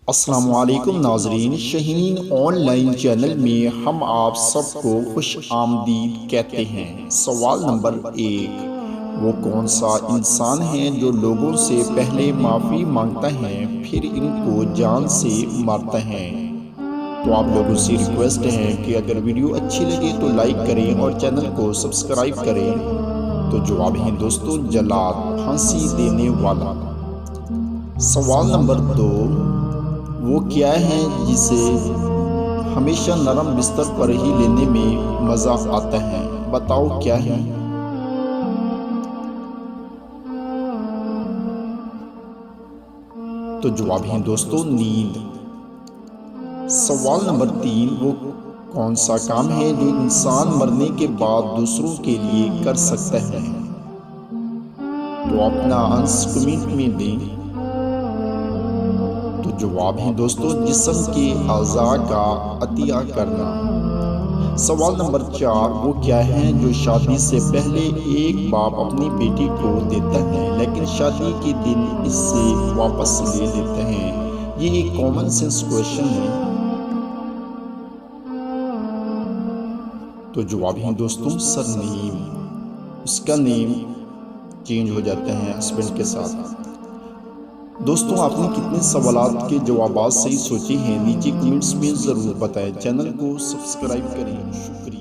अस्सलाम वालेकुम नाजरीन, शाहीन ऑनलाइन चैनल में हम आप सबको खुश आमदीद कहते हैं। सवाल नंबर 1, वो कौन सा इंसान है जो लोगों से पहले माफ़ी मांगता है फिर इनको जान से मारता है? तो आप लोगों से रिक्वेस्ट है कि अगर वीडियो अच्छी लगे तो लाइक करें और चैनल को सब्सक्राइब करें। तो जवाब है दोस्तों, जल्लाद, फांसी देने वाला। सवाल नंबर 2, वो क्या है जिसे हमेशा नरम बिस्तर पर ही लेने में मज़ा आता है? बताओ क्या है? तो जवाब है दोस्तों, नींद। सवाल नंबर 3, वो कौन सा काम है जो इंसान मरने के बाद दूसरों के लिए कर सकता है? तो अपना आंसर कमेंट में दें। तो जवाब है दोस्तों, जिस्म के अज़ा का अतिया करना। सवाल नंबर 4, वो क्या है जो शादी से पहले एक बाप अपनी बेटी को देता है लेकिन शादी के दिन इससे वापस ले लेते हैं? ये एक कॉमन सेंस क्वेश्चन है। तो जवाब है दोस्तों, सरनेम। उसका नेम चेंज हो जाता है हस्बैंड के साथ। दोस्तों, आपने कितने सवालात के जवाब सही सोचे हैं? नीचे कमेंट्स में ज़रूर बताएं। चैनल को सब्सक्राइब करें। शुक्रिया।